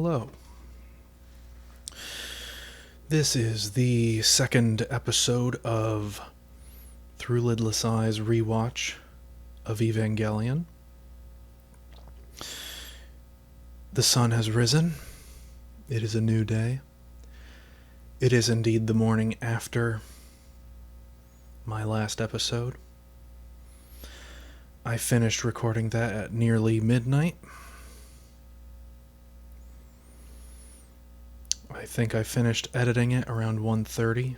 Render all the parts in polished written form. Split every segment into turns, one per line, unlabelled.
hello. This is the second episode of Through Lidless Eyes Rewatch of Evangelion. The sun has risen. It is a new day. It is indeed the morning after my last episode. I finished recording that at nearly midnight. I think I finished editing it around 1:30.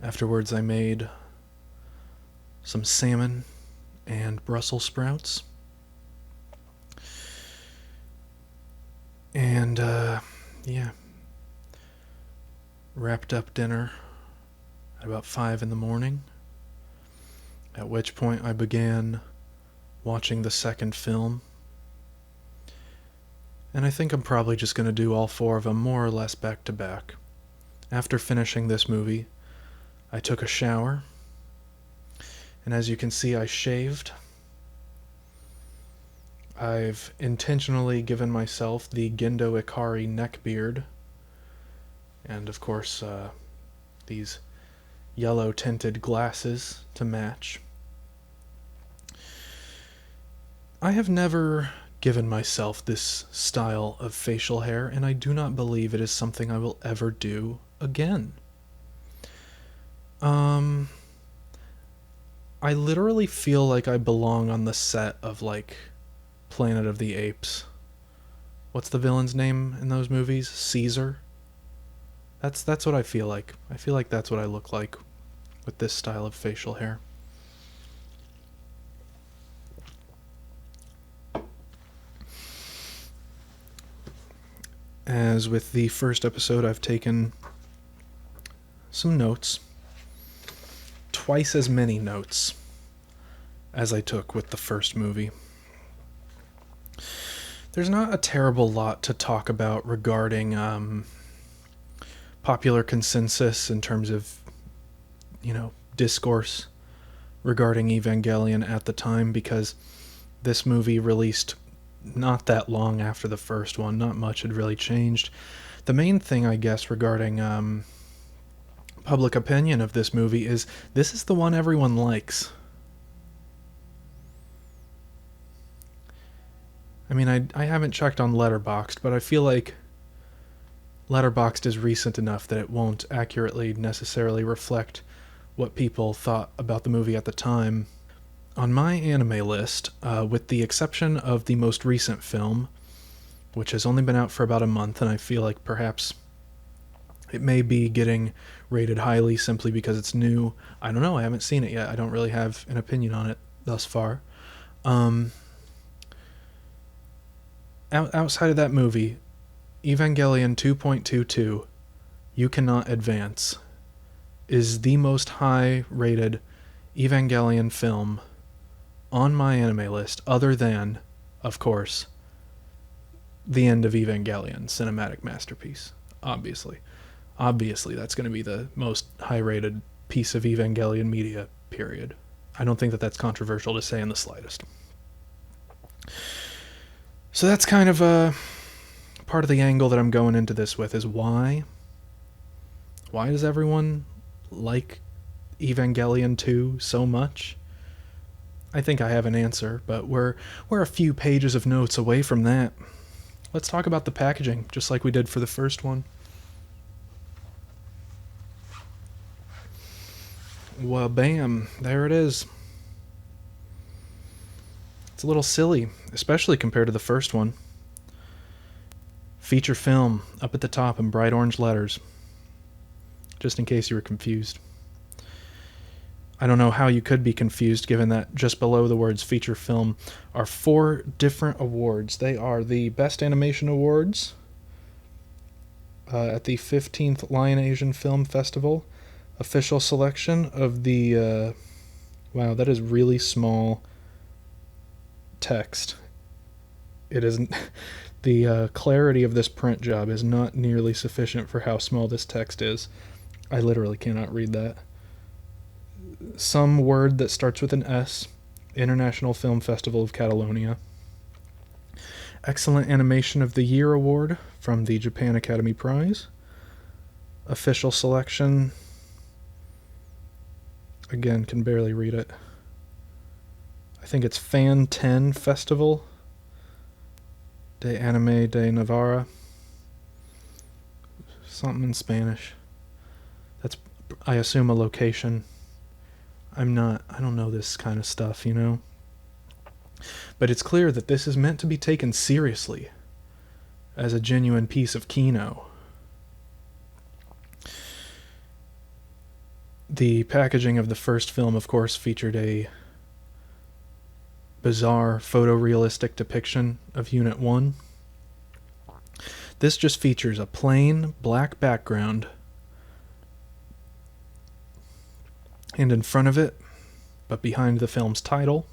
Afterwards I made some salmon and Brussels sprouts. And, wrapped up dinner at about 5 in the morning, at which point I began watching the second film. And I think I'm probably just going to do all four of them more or less back to back. After finishing this movie, I took a shower, and as you can see, I shaved. I've intentionally given myself the Gendo Ikari neck beard, and of course, these yellow tinted glasses to match. I have never given myself this style of facial hair, and I do not believe it is something I will ever do again. I literally feel like I belong on the set of, Planet of the Apes. What's the villain's name in those movies? Caesar? That's what I feel like. I feel like that's what I look like with this style of facial hair. As with the first episode, I've taken some notes. Twice as many notes as I took with the first movie. There's not a terrible lot to talk about regarding popular consensus in terms of, discourse regarding Evangelion at the time, because this movie released not that long after the first one. Not much had really changed. The main thing, I guess, regarding public opinion of this movie is this is the one everyone likes. I mean, I haven't checked on Letterboxd, but I feel like Letterboxd is recent enough that it won't accurately necessarily reflect what people thought about the movie at the time. On my anime list, with the exception of the most recent film, which has only been out for about a month, and I feel like perhaps it may be getting rated highly simply because it's new. I don't know, I haven't seen it yet. I don't really have an opinion on it thus far. Outside of that movie, Evangelion 2.22, You Cannot Advance, is the most high-rated Evangelion film on my anime list, other than, of course, the end of Evangelion cinematic masterpiece. Obviously, that's going to be the most high-rated piece of Evangelion media, period. I don't think that that's controversial to say in the slightest. So that's kind of a part of the angle that I'm going into this with, is why does everyone like Evangelion 2 so much? I think I have an answer, but we're a few pages of notes away from that. Let's talk about the packaging, just like we did for the first one. Well, bam, there it is. It's a little silly, especially compared to the first one. Feature film up at the top in bright orange letters, just in case you were confused. I don't know how you could be confused, given that just below the words feature film are 4 different awards. They are the Best Animation Awards at the 15th Lion Asian Film Festival, official selection of the... wow, that is really small text. It isn't... The clarity of this print job is not nearly sufficient for how small this text is. I literally cannot read that. Some word that starts with an S, International Film Festival of Catalonia. Excellent Animation of the Year award from the Japan Academy Prize. Official selection. Again, can barely read it. I think it's Fan 10 Festival de Anime de Navarra. Something in Spanish. That's, I assume, a location. I don't know this kind of stuff, you know? But it's clear that this is meant to be taken seriously as a genuine piece of kino. The packaging of the first film, of course, featured a bizarre photorealistic depiction of Unit 1. This just features a plain black background, and in front of it, but behind the film's title,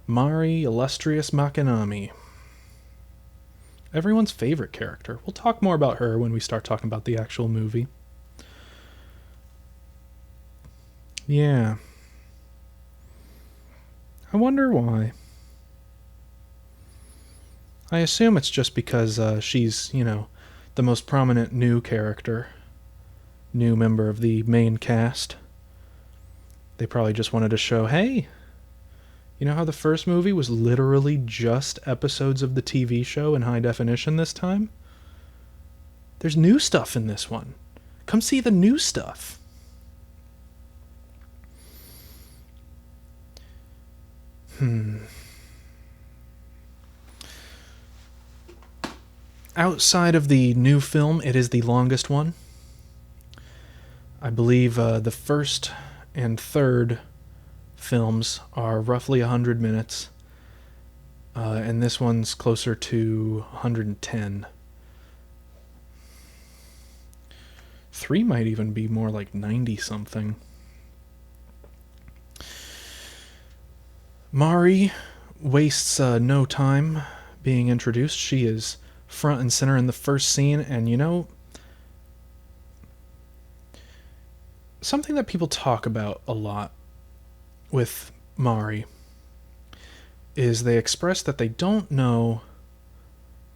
Mari Illustrious Makinami. Everyone's favorite character. We'll talk more about her when we start talking about the actual movie. Yeah. I wonder why. I assume it's just because she's, the most prominent new character, new member of the main cast. They probably just wanted to show, hey, you know how the first movie was literally just episodes of the TV show in high definition this time? There's new stuff in this one. Come see the new stuff. Outside of the new film, it is the longest one. I believe the first and third films are roughly 100 minutes, and this one's closer to 110. 3 might even be more like 90-something. Mari wastes no time being introduced. She is front and center in the first scene, and something that people talk about a lot with Mari is they express that they don't know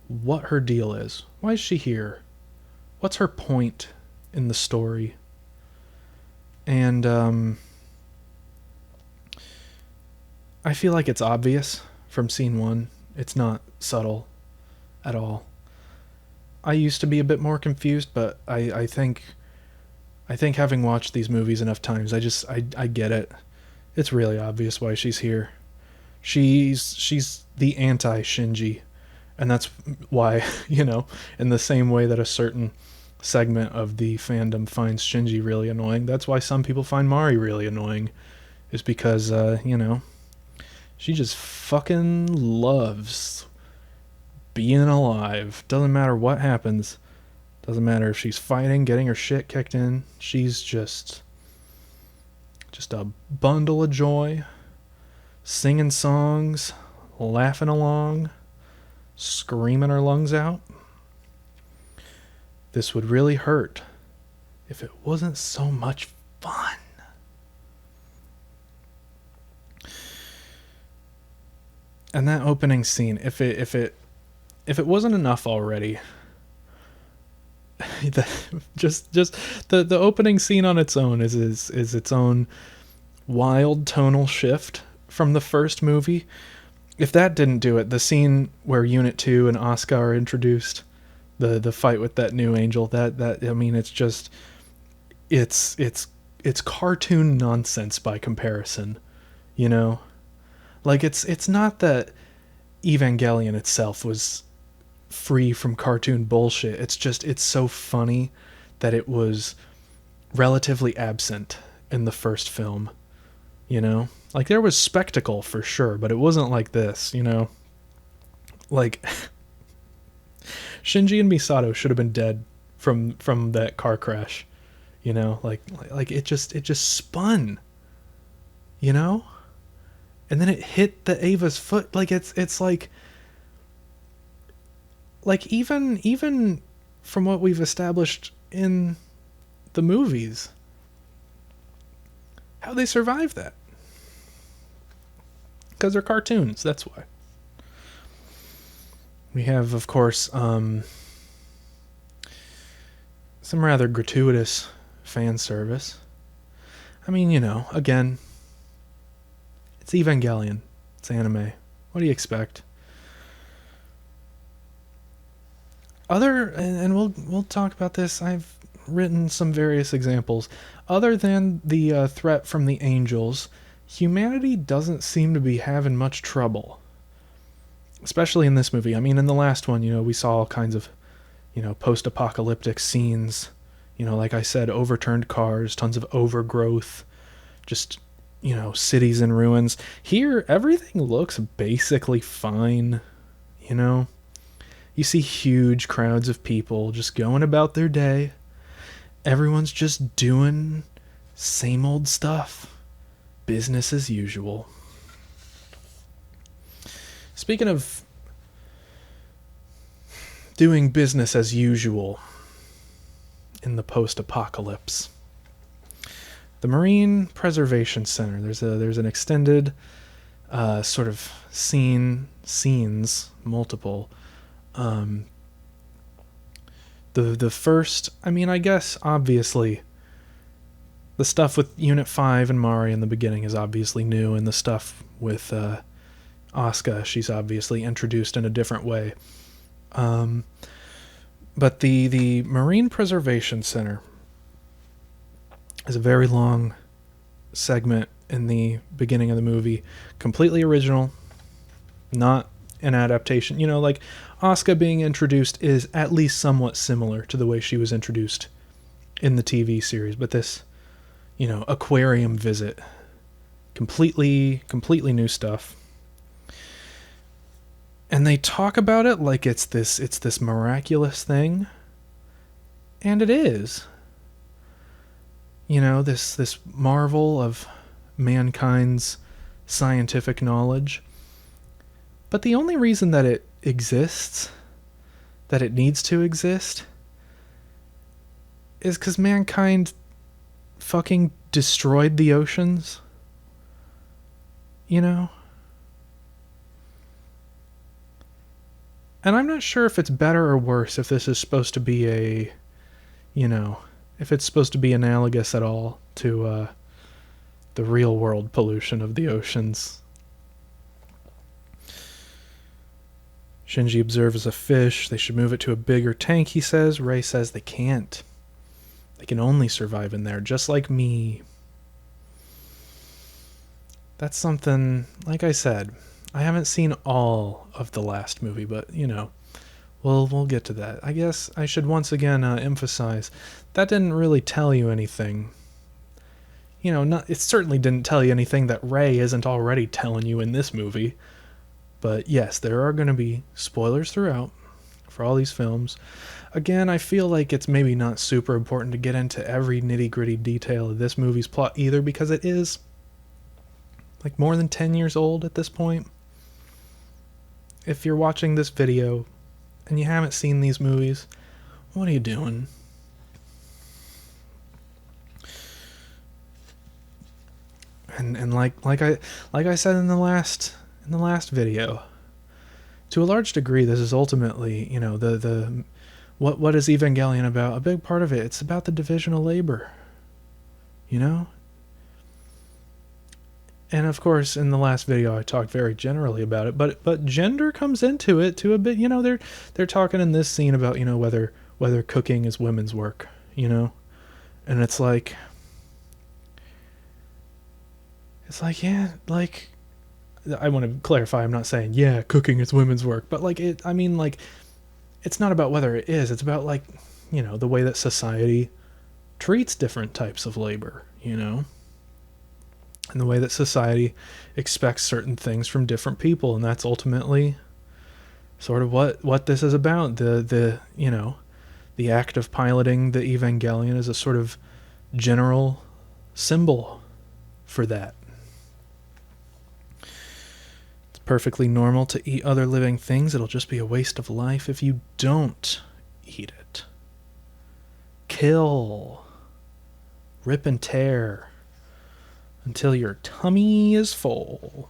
what her deal is. Why is she here? What's her point in the story? And I feel like it's obvious from scene 1. It's not subtle at all. I used to be a bit more confused, but I think having watched these movies enough times, I get it. It's really obvious why she's here. She's the anti-Shinji, and that's why, in the same way that a certain segment of the fandom finds Shinji really annoying, that's why some people find Mari really annoying, is because, she just fucking loves being alive. Doesn't matter what happens. Doesn't matter if she's fighting, getting her shit kicked in. She's just a bundle of joy, singing songs, laughing along, screaming her lungs out. This would really hurt if it wasn't so much fun. And that opening scene, if it wasn't enough already, just the opening scene on its own is its own wild tonal shift from the first movie. If that didn't do it, the scene where Unit 2 and Asuka are introduced, the fight with that new angel, that I mean, it's just it's cartoon nonsense by comparison, Like it's not that Evangelion itself was free from cartoon bullshit. It's so funny that it was relatively absent in the first film, Like there was spectacle for sure, but it wasn't like this, Like Shinji and Misato should have been dead from that car crash, Like it just spun, And then it hit the Ava's foot. Like it's like even from what we've established in the movies, how they survive that? Because they're cartoons. That's why. We have, of course, some rather gratuitous fan service. I mean, again, it's Evangelion. It's anime. What do you expect? And we'll talk about this. I've written some various examples. Other than the threat from the angels, humanity doesn't seem to be having much trouble. Especially in this movie. I mean, in the last one, we saw all kinds of, post-apocalyptic scenes. Like I said, overturned cars, tons of overgrowth, just, cities in ruins. Here, everything looks basically fine, You see huge crowds of people just going about their day. Everyone's just doing same old stuff. Business as usual. Speaking of doing business as usual in the post-apocalypse, the Marine Preservation Center. There's an extended sort of scenes, multiple. The first, I guess, obviously, the stuff with Unit 5 and Mari in the beginning is obviously new, and the stuff with Asuka, she's obviously introduced in a different way. But the Marine Preservation Center is a very long segment in the beginning of the movie, completely original, not an adaptation. Like Asuka being introduced is at least somewhat similar to the way she was introduced in the TV series, but this, aquarium visit, completely new stuff. And they talk about it like it's this miraculous thing, and it is. This marvel of mankind's scientific knowledge. But the only reason that it exists, that it needs to exist, is because mankind fucking destroyed the oceans. And I'm not sure if it's better or worse if this is supposed to be if it's supposed to be analogous at all to the real world pollution of the oceans. Shinji observes a fish. They should move it to a bigger tank, he says. Rei says they can't. They can only survive in there, just like me. That's something, like I said, I haven't seen all of the last movie, but, we'll get to that. I guess I should once again emphasize, that didn't really tell you anything. It certainly didn't tell you anything that Rei isn't already telling you in this movie. But yes, there are going to be spoilers throughout for all these films. Again, I feel like it's maybe not super important to get into every nitty-gritty detail of this movie's plot either, because it is like more than 10 years old at this point. If you're watching this video and you haven't seen these movies, what are you doing? And like I said in the last video, to a large degree, this is ultimately, what is Evangelion about? A big part of it, it's about the division of labor, And of course, in the last video, I talked very generally about it, but gender comes into it to a bit. They're talking in this scene about whether cooking is women's work, and it's like yeah, like. I want to clarify, I'm not saying, yeah, cooking is women's work, but it's not about whether it is, it's about the way that society treats different types of labor, and the way that society expects certain things from different people, and that's ultimately sort of what this is about. The act of piloting the Evangelion is a sort of general symbol for that. Perfectly normal to eat other living things. It'll just be a waste of life if you don't eat it. Kill. Rip and tear until your tummy is full.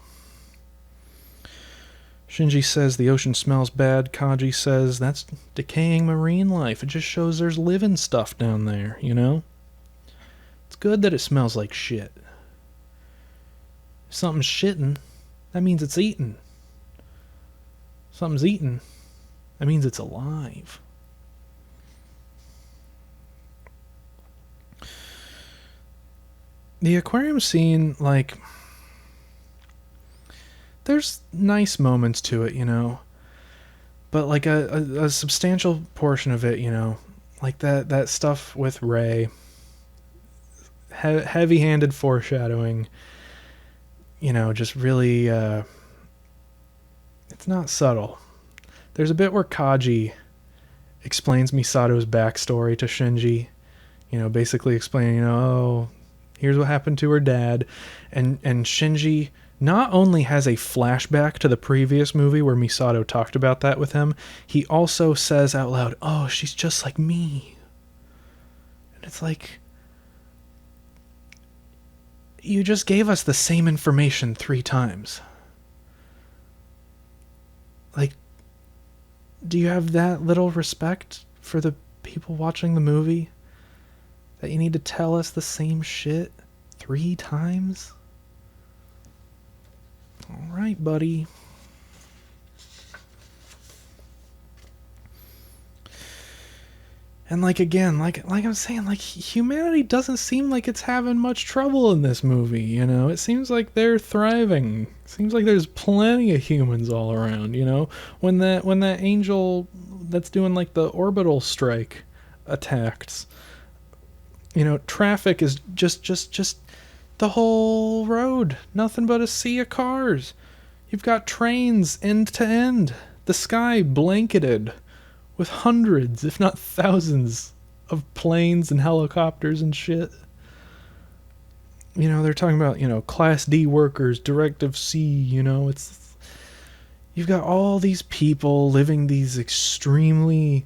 Shinji says the ocean smells bad. Kaji says that's decaying marine life. It just shows there's living stuff down there, you know? It's good that it smells like shit. If something's shitting, that means it's eating. If something's eating, that means it's alive. The aquarium scene, like, there's nice moments to it, you know, but like a substantial portion of it, you know, like that stuff with Rey, heavy-handed foreshadowing, you know, just really, it's not subtle. There's a bit where Kaji explains Misato's backstory to Shinji, you know, basically explaining, you know, oh, here's what happened to her dad, and Shinji not only has a flashback to the previous movie where Misato talked about that with him, he also says out loud, oh, she's just like me. And it's like, you just gave us the same information 3 times. Like, do you have that little respect for the people watching the movie? That you need to tell us the same shit 3 times? Alright, buddy. And like, again, like I'm saying, like, humanity doesn't seem like it's having much trouble in this movie, you know? It seems like they're thriving. It seems like there's plenty of humans all around, you know? When that angel that's doing like the orbital strike attacks, you know, traffic is just the whole road. Nothing but a sea of cars. You've got trains end to end. The sky blanketed with hundreds, if not thousands, of planes and helicopters and shit. You know, they're talking about, you know, Class D workers, Directive C, you know, it's... You've got all these people living these extremely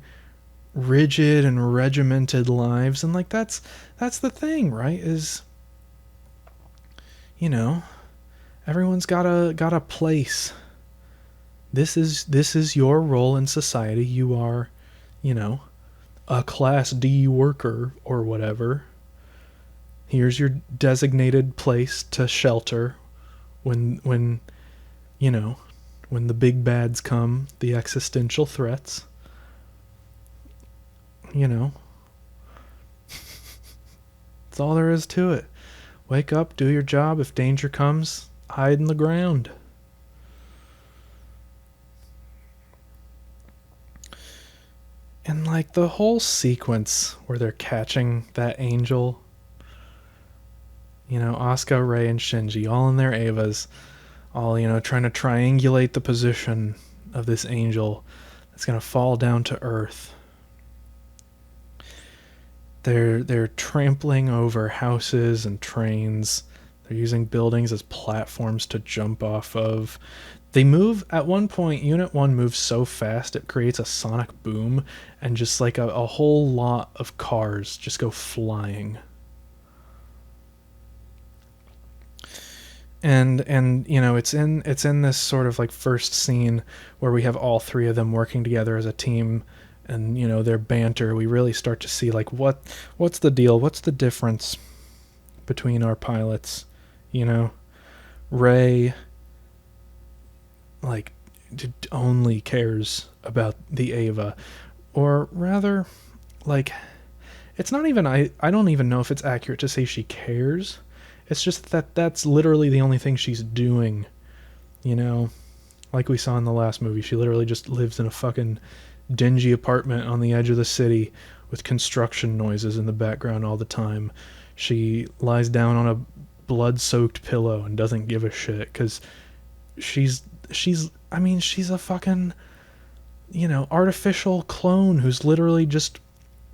rigid and regimented lives, and like that's the thing, right? Is, you know, everyone's got a place. This is your role in society. You are, you know, a Class D worker or whatever. Here's your designated place to shelter when you know, when the big bads come, the existential threats. You know, that's all there is to it. Wake up, do your job. If danger comes, hide in the ground. And like the whole sequence where they're catching that angel, you know, Asuka, Rey, and Shinji all in their Evas, all, you know, trying to triangulate the position of this angel that's going to fall down to Earth. They're trampling over houses and trains. They're using buildings as platforms to jump off of. They move, at one point, Unit 1 moves so fast it creates a sonic boom, and just like a whole lot of cars just go flying. And you know, it's in this sort of like first scene where we have all 3 of them working together as a team, and you know, their banter. We really start to see like what's the deal? What's the difference between our pilots? You know, Rey like only cares about the Eva, or rather, like, it's not even, I don't even know if it's accurate to say she cares. It's just that's literally the only thing she's doing, you know? Like we saw in the last movie, she literally just lives in a fucking dingy apartment on the edge of the city with construction noises in the background all the time. She lies down on a blood-soaked pillow and doesn't give a shit, because she's a fucking, you know, artificial clone who's literally just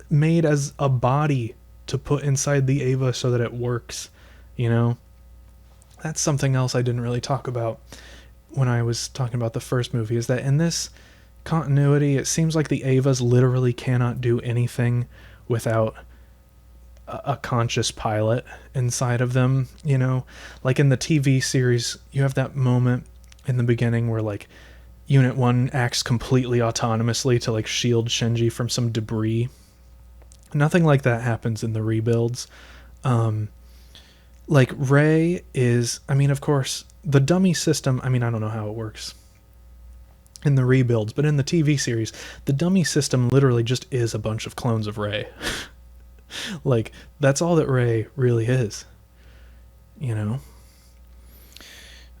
made as a body to put inside the Eva so that it works, you know? That's something else I didn't really talk about when I was talking about the first movie, is that in this continuity, it seems like the Evas literally cannot do anything without a conscious pilot inside of them, you know? Like in the TV series, you have that moment in the beginning where, like, Unit 1 acts completely autonomously to like shield Shinji from some debris. Nothing like that happens in the rebuilds. Like Rei is, I mean, of course, the dummy system, I mean, I don't know how it works in the rebuilds, but in the TV series, the dummy system literally just is a bunch of clones of Rei. Like, that's all that Rei really is. You know?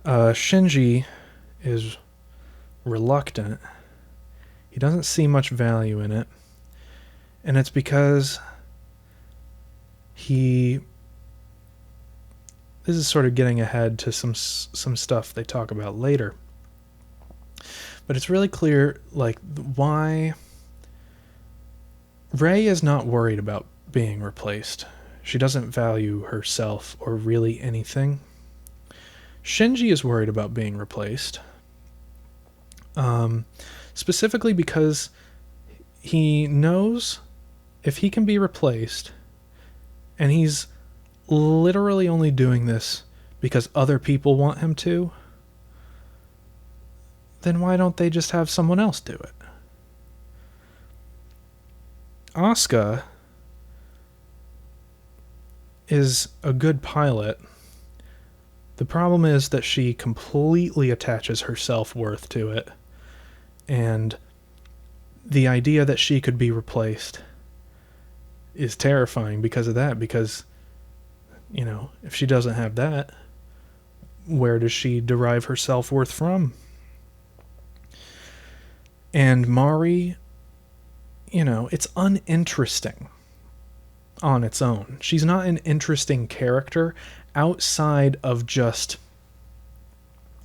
Shinji is reluctant. He doesn't see much value in it. And it's because this is sort of getting ahead to some stuff they talk about later. But it's really clear, like, why Rei is not worried about being replaced. She doesn't value herself or really anything. Shinji is worried about being replaced. Specifically because he knows if he can be replaced, and he's literally only doing this because other people want him to, then why don't they just have someone else do it? Asuka is a good pilot. The problem is that she completely attaches her self-worth to it. And the idea that she could be replaced is terrifying because of that. Because, you know, if she doesn't have that, where does she derive her self-worth from? And Mari, you know, it's uninteresting on its own. She's not an interesting character outside of just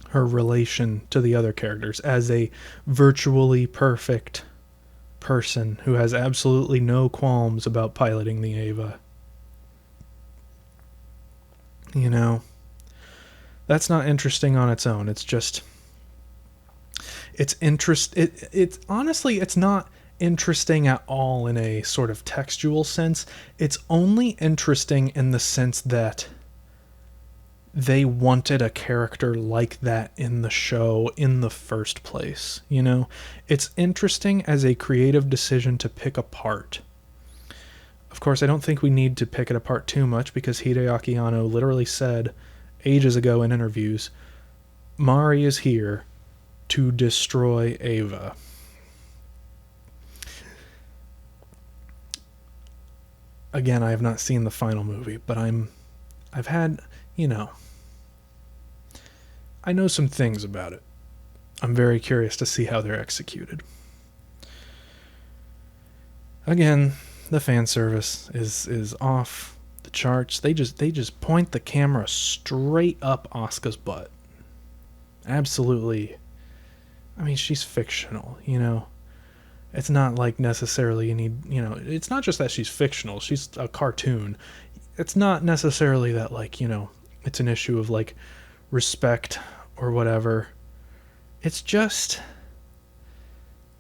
her relation to the other characters as a virtually perfect person who has absolutely no qualms about piloting the Eva. You know, that's not interesting on its own. It's just, it's honestly, it's not interesting at all in a sort of textual sense. It's only interesting in the sense that they wanted a character like that in the show in the first place. You know, it's interesting as a creative decision to pick apart. Of course, I don't think we need to pick it apart too much because Hideaki Anno literally said ages ago in interviews, Mari is here to destroy Eva. Again, I have not seen the final movie, but I've had, you know, I know some things about it. I'm very curious to see how they're executed. Again, the fan service is off the charts. They just point the camera straight up Asuka's butt. Absolutely. I mean, she's fictional, you know. It's not like necessarily you need, you know, it's not just that she's fictional, she's a cartoon. It's not necessarily that, like, you know, it's an issue of, like, respect or whatever. It's just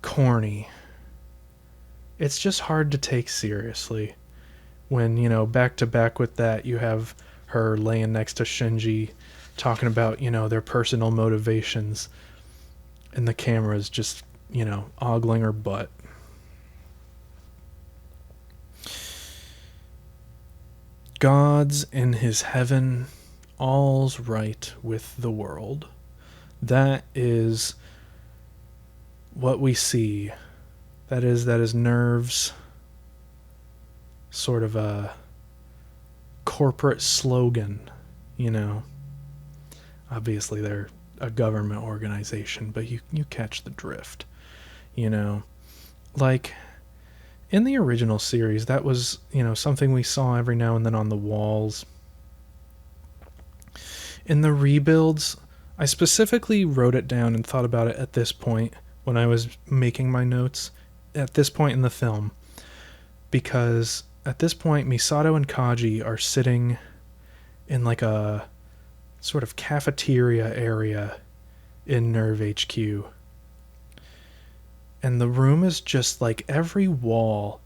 corny. It's just hard to take seriously when, you know, back to back with that, you have her laying next to Shinji talking about, you know, their personal motivations, and the camera's just, you know, ogling her butt. God's in his heaven, all's right with the world. That is what we see. That is Nerve's sort of a corporate slogan, you know. Obviously they're a government organization, but you catch the drift. You know, like in the original series, that was, you know, something we saw every now and then on the walls. In the rebuilds, I specifically wrote it down and thought about it at this point when I was making my notes, at this point in the film, because at this point Misato and Kaji are sitting in like a sort of cafeteria area in Nerve HQ. And the room is just like, every wall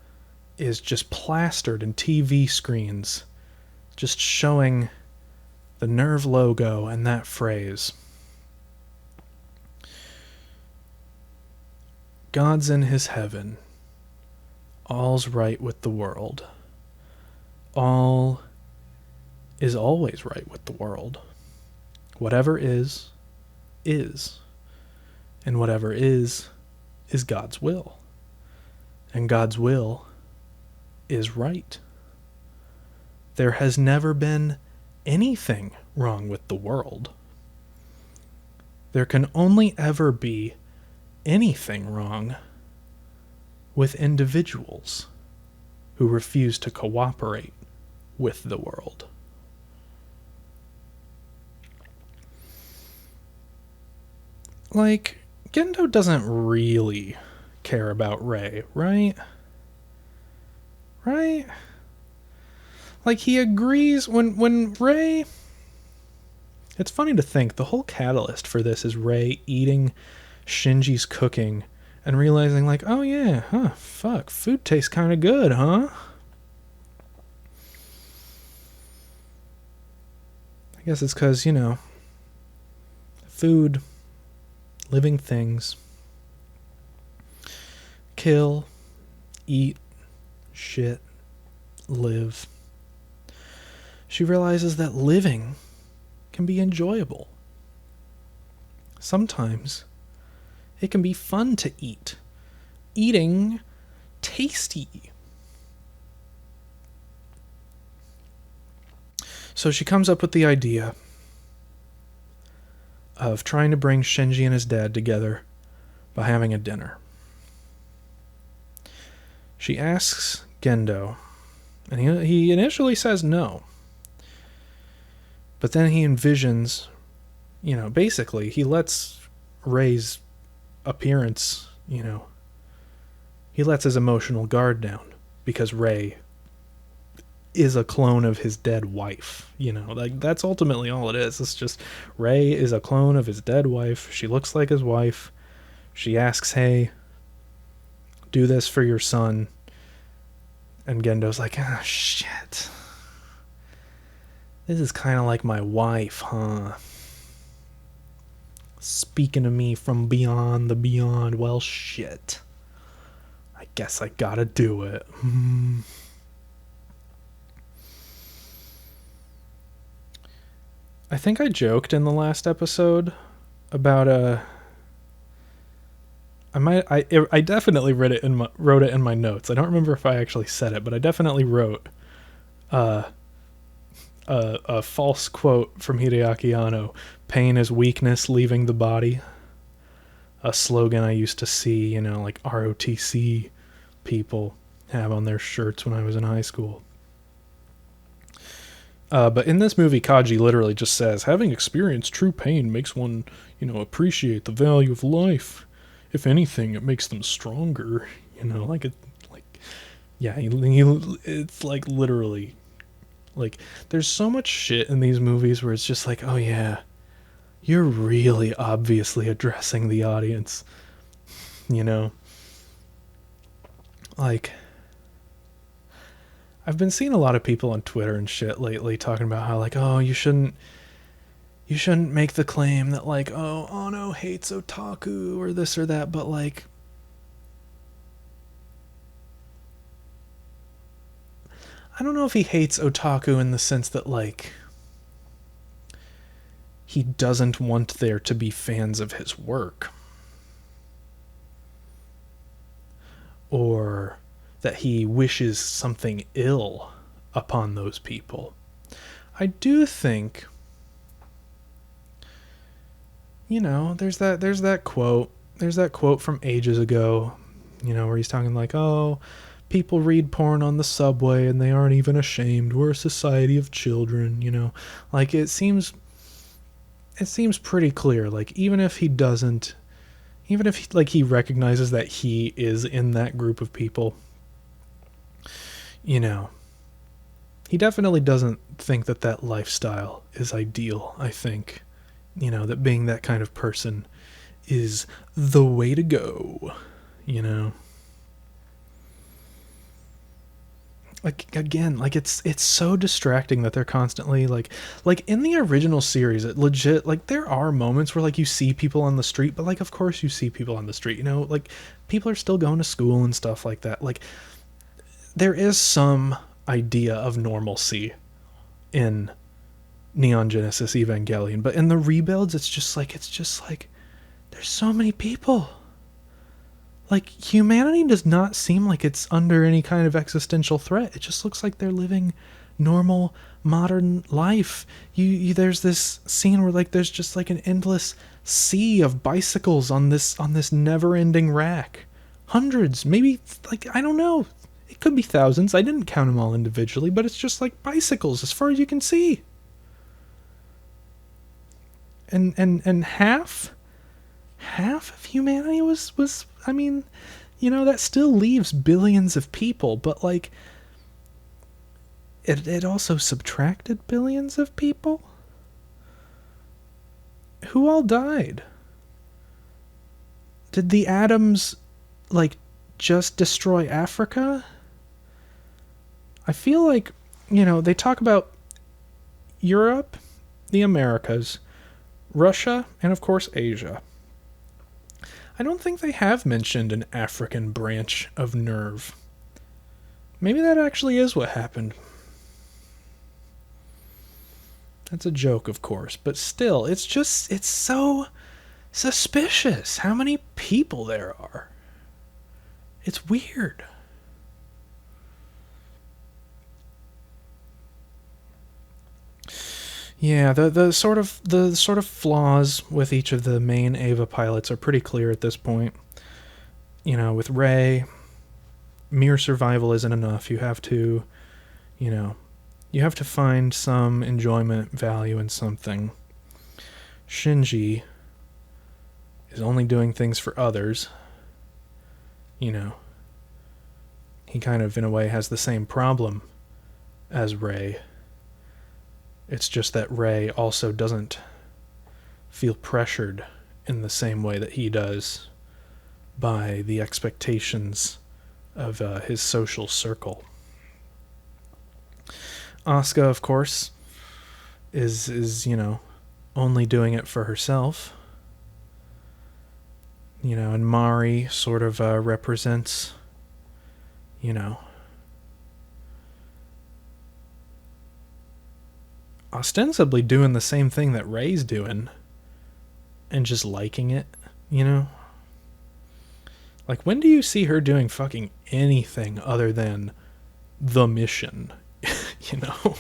is just plastered in TV screens, just showing the Nerve logo and that phrase. God's in his heaven. All's right with the world. All is always right with the world. Whatever is. And whatever is God's will. And God's will is right. There has never been anything wrong with the world. There can only ever be anything wrong with individuals who refuse to cooperate with the world. Like, Gendo doesn't really care about Rei, right? Right? Like, he agrees when Rei... It's funny to think the whole catalyst for this is Rei eating Shinji's cooking and realizing, like, oh yeah, fuck, food tastes kind of good, huh? I guess it's because, food, living things, kill, eat, shit, live. She realizes that living can be enjoyable. Sometimes it can be fun to eat. Eating tasty. So she comes up with the idea of trying to bring Shinji and his dad together by having a dinner. She asks Gendo, and he initially says no. But then he envisions, basically, he lets Rei's appearance, he lets his emotional guard down because Rei is a clone of his dead wife. Like, that's ultimately all it is. It's just Rei is a clone of his dead wife. She looks like his wife. She asks, hey, do this for your son. And Gendo's like, shit. This is kind of like my wife, huh? Speaking to me from beyond the beyond. Well, shit. I guess I gotta do it. I think I joked in the last episode about I definitely wrote it in my notes. I don't remember if I actually said it, but I definitely wrote a false quote from Hideaki Anno: "Pain is weakness leaving the body." A slogan I used to see, like ROTC people have on their shirts when I was in high school. But in this movie, Kaji literally just says, having experienced true pain makes one, appreciate the value of life. If anything, it makes them stronger. It's like literally, like, there's so much shit in these movies where it's just like, oh yeah, you're really obviously addressing the audience. Like, I've been seeing a lot of people on Twitter and shit lately talking about how, like, oh, you shouldn't make the claim that, like, oh, Ono hates otaku or this or that, but, like, I don't know if he hates otaku in the sense that, like, he doesn't want there to be fans of his work. Or that he wishes something ill upon those people. I do think, there's that quote from ages ago, where he's talking like, oh, people read porn on the subway and they aren't even ashamed. We're a society of children, like, it seems pretty clear, like, even if he he recognizes that he is in that group of people, he definitely doesn't think that lifestyle is ideal. I think, that being that kind of person is the way to go, like again, like it's so distracting that they're constantly like in the original series, it legit, like there are moments where like you see people on the street, but like of course you see people on the street, you know, like people are still going to school and stuff like that. Like there is some idea of normalcy in Neon Genesis Evangelion, but in the rebuilds it's just like there's so many people. Like humanity does not seem like it's under any kind of existential threat. It just looks like they're living normal modern life. There's this scene where like there's just like an endless sea of bicycles on this never-ending rack. Hundreds, maybe, like I don't know. It could be thousands. I didn't count them all individually, but it's just like bicycles as far as you can see. And half of humanity was I mean, you know, that still leaves billions of people, but like it also subtracted billions of people. Who all died? Did the atoms like just destroy Africa? I feel like, you know, they talk about Europe, the Americas, Russia, and of course Asia. I don't think they have mentioned an African branch of Nerve. Maybe that actually is what happened. That's a joke, of course, but still, it's so suspicious how many people there are. It's weird. Yeah, the sort of flaws with each of the main Ava pilots are pretty clear at this point. You know, with Rei, mere survival isn't enough. You have to, you know, you have to find some enjoyment value in something. Shinji is only doing things for others. You know, he kind of in a way has the same problem as Rei. It's just that Rei also doesn't feel pressured in the same way that he does by the expectations of his social circle. Asuka, of course, is you know, only doing it for herself. You know, and Mari sort of represents, you know, ostensibly doing the same thing that Rei's doing and just liking it, you know? Like, when do you see her doing fucking anything other than the mission, you know?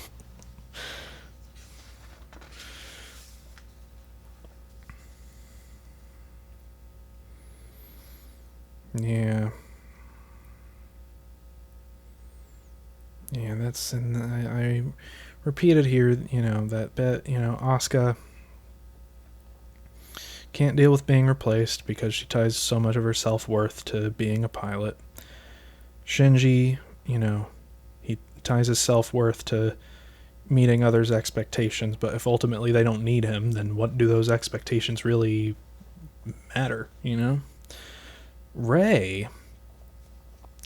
Yeah. Yeah, that's, and I repeated here, you know, you know, Asuka can't deal with being replaced because she ties so much of her self-worth to being a pilot. Shinji, you know, he ties his self-worth to meeting others' expectations, but if ultimately they don't need him, then what do those expectations really matter, you know? Rei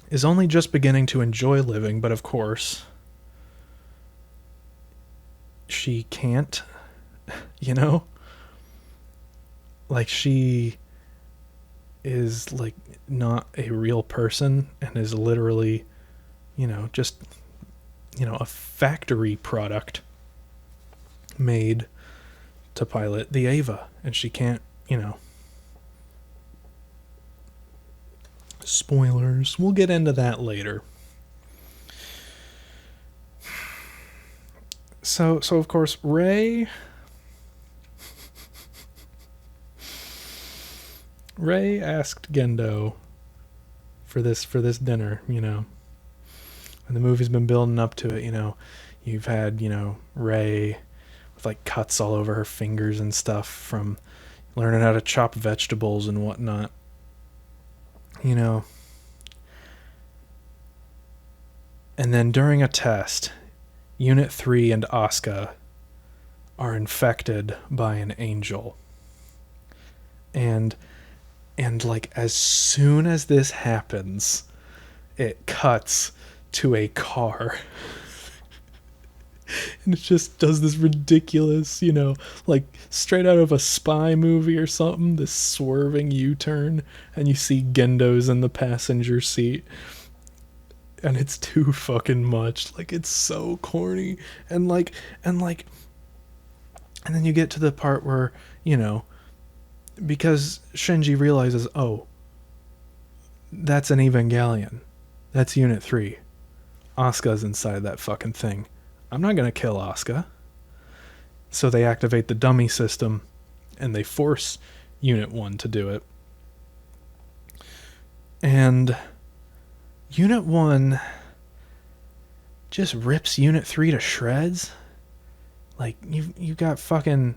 is only just beginning to enjoy living, but of course she can't, you know? Like, she is like not a real person and is literally, you know, just, you know, a factory product made to pilot the Ava, and she can't, you know, spoilers, we'll get into that later. So of course Rei asked Gendo for this dinner, you know. And the movie's been building up to it, you know. You've had, you know, Rei with like cuts all over her fingers and stuff from learning how to chop vegetables and whatnot. You know. And then during a test, Unit 3 and Asuka are infected by an angel. And like as soon as this happens, it cuts to a car. And it just does this ridiculous, like straight out of a spy movie or something, this swerving U-turn, and you see Gendo's in the passenger seat. And it's too fucking much. Like, it's so corny. And then you get to the part where, because Shinji realizes, oh, that's an Evangelion. That's Unit 3. Asuka's inside that fucking thing. I'm not going to kill Asuka. So they activate the dummy system, and they force Unit 1 to do it. And Unit 1 just rips Unit 3 to shreds. Like, you've got fucking...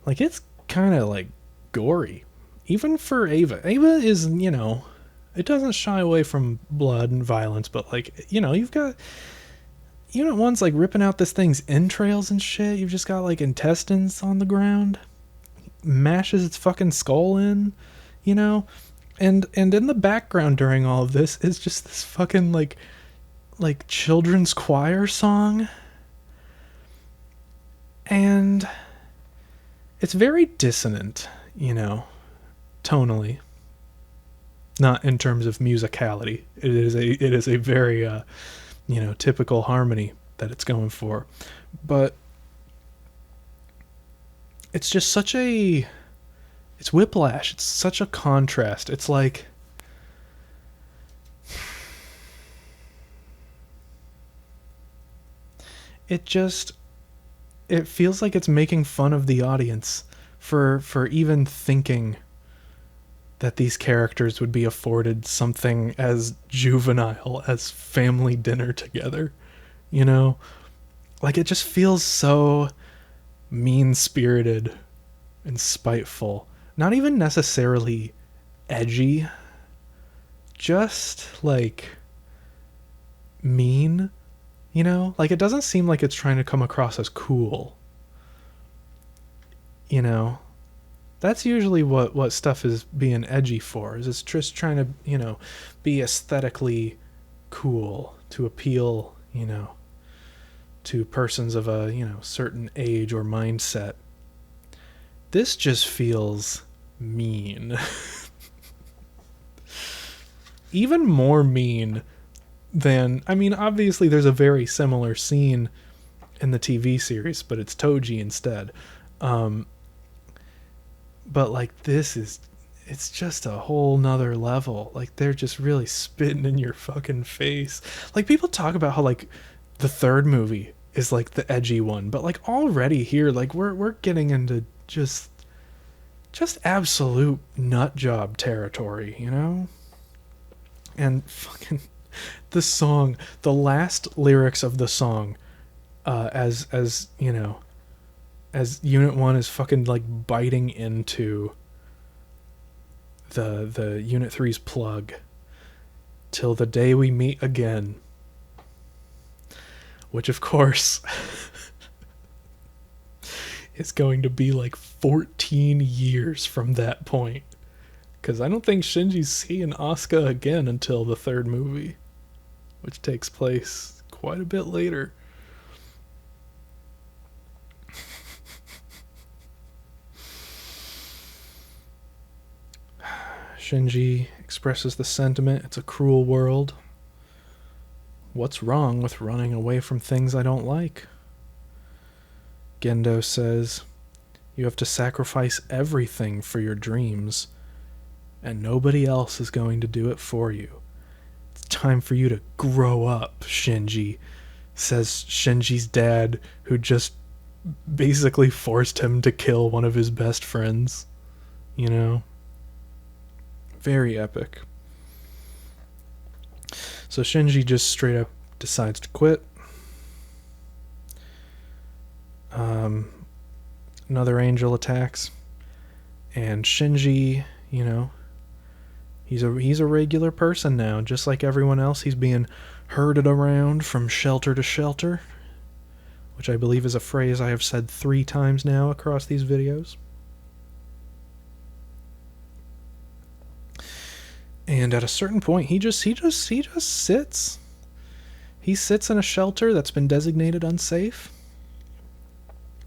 Like, it's kind of, like, gory. Even for Ava. Ava is, it doesn't shy away from blood and violence, but, like, you've got... Unit 1's, like, ripping out this thing's entrails and shit. You've just got, like, intestines on the ground. Mashes its fucking skull in, And in the background during all of this is just this fucking, like children's choir song. And it's very dissonant, tonally. Not in terms of musicality. It is a very, typical harmony that it's going for. But it's just such a... It's whiplash. It's such a contrast. It's like... It feels like it's making fun of the audience for even thinking that these characters would be afforded something as juvenile as family dinner together. Like, it just feels so mean-spirited and spiteful. Not even necessarily edgy. Just, like, mean. Like, it doesn't seem like it's trying to come across as cool. That's usually what stuff is being edgy for. Is it's just trying to, be aesthetically cool. To appeal, to persons of a, certain age or mindset. This just feels mean. Even more mean than... I mean, obviously there's a very similar scene in the TV series, but it's Toji instead. But, like, it's just a whole nother level. Like, they're just really spitting in your fucking face. Like, people talk about how, like, the third movie is, like, the edgy one. But, like, already here, like, we're getting into just absolute nut job territory, And fucking the song, the last lyrics of the song, as Unit 1 is fucking, like, biting into the Unit 3's plug. Till the day we meet again. Which, of course, is going to be like 14 years from that point. Because I don't think Shinji's seeing Asuka again until the third movie, which takes place quite a bit later. Shinji expresses the sentiment, it's a cruel world. What's wrong with running away from things I don't like? Gendo says, you have to sacrifice everything for your dreams, and nobody else is going to do it for you. It's time for you to grow up, Shinji, says Shinji's dad, who just basically forced him to kill one of his best friends. Very epic. So Shinji just straight up decides to quit. Another angel attacks, and Shinji, he's a regular person now, just like everyone else. He's being herded around from shelter to shelter, which I believe is a phrase I have said 3 times now across these videos. And at a certain point, he just sits. He sits in a shelter that's been designated unsafe,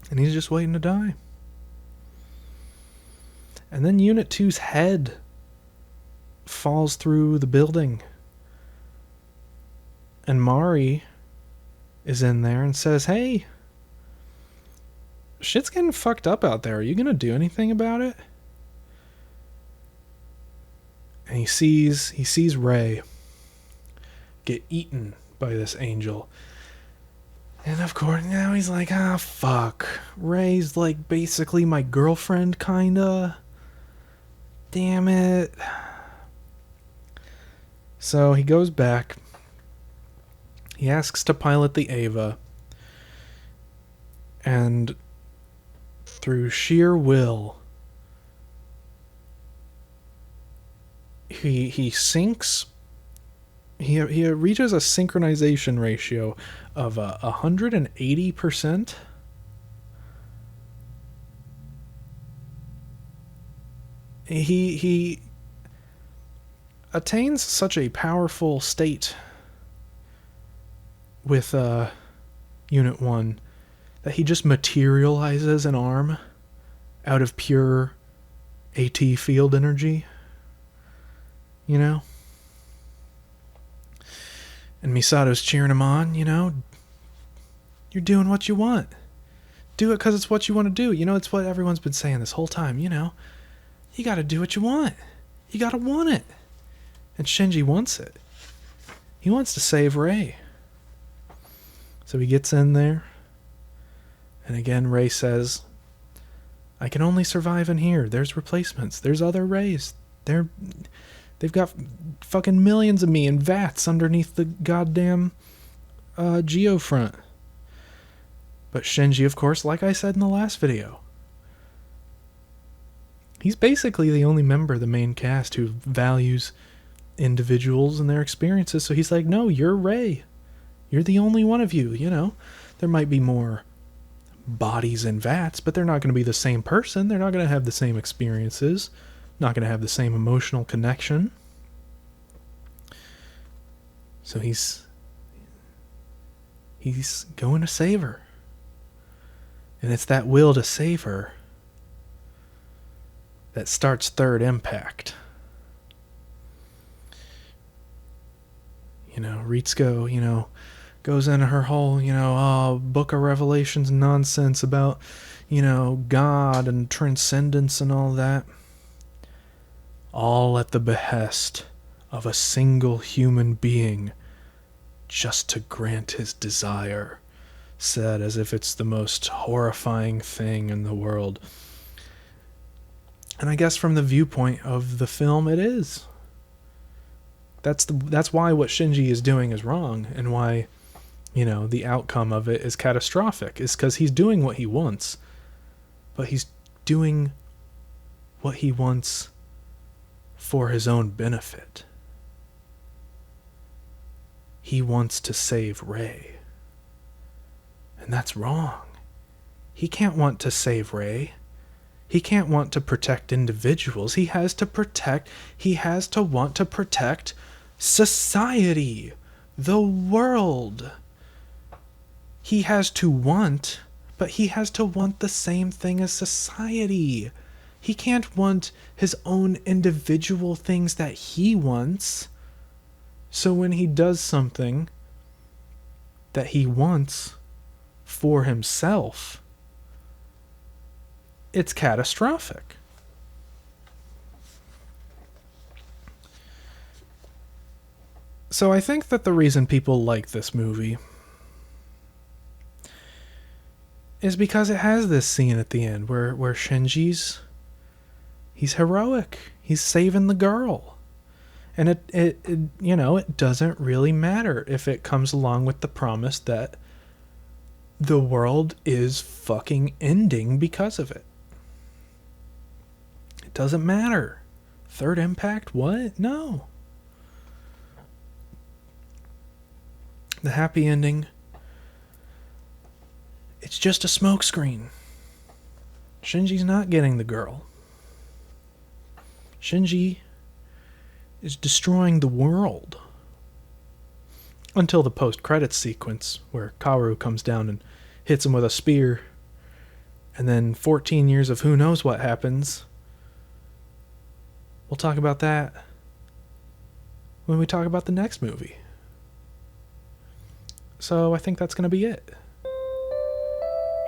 and he's just waiting to die. And then Unit 2's head falls through the building. And Mari is in there and says, "Hey, shit's getting fucked up out there. Are you going to do anything about it?" And he sees Ray get eaten by this angel. And of course, now he's like, fuck. Ray's like basically my girlfriend, kinda. Damn it. So he goes back. He asks to pilot the Ava. And through sheer will, he sinks. He reaches a synchronization ratio of 180%. He attains such a powerful state with Unit 1 that he just materializes an arm out of pure AT field energy. You know? And Misato's cheering him on, you know? You're doing what you want. Do it because it's what you want to do. You know, it's what everyone's been saying this whole time, you know? You gotta do what you want. You gotta want it. And Shinji wants it. He wants to save Rei. So he gets in there. And again, Rei says, "I can only survive in here. There's replacements. There's other Reis. They've got fucking millions of me in vats underneath the goddamn geofront." But Shinji, of course, like I said in the last video, he's basically the only member of the main cast who values individuals and their experiences. So he's like, "No, you're Rei. You're the only one of you, you know. There might be more bodies in vats, but they're not going to be the same person. They're not going to have the same experiences. Not going to have the same emotional connection." So he's going to save her. And it's that will to save her that starts Third Impact. You know, Ritsuko, goes into her whole, Book of Revelations nonsense about, God and transcendence and all that. All at the behest of a single human being, just to grant his desire, said as if it's the most horrifying thing in the world. And I guess from the viewpoint of the film, it is. That's why what Shinji is doing is wrong, and why, the outcome of it is catastrophic, is because he's doing what he wants. But he's doing what he wants for his own benefit. He wants to save Rei. And that's wrong. He can't want to save Rei. He can't want to protect individuals. He has to want to protect society, the world. He has to want, but he has to want the same thing as society. He can't want his own individual things that he wants. So when he does something that he wants for himself, it's catastrophic. So I think that the reason people like this movie is because it has this scene at the end where Shinji's he's heroic. He's saving the girl. And it doesn't really matter if it comes along with the promise that the world is fucking ending because of it. It doesn't matter. Third Impact? What? No. The happy ending, it's just a smokescreen. Shinji's not getting the girl. Shinji is destroying the world. Until the post-credits sequence, where Kaoru comes down and hits him with a spear, and then 14 years of who knows what happens. We'll talk about that when we talk about the next movie. So I think that's going to be it.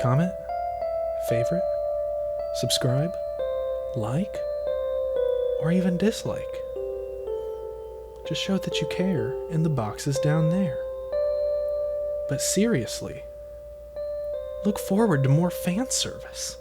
Comment, favorite, subscribe, like, or even dislike. Just show that you care in the boxes down there. But seriously, look forward to more fan service.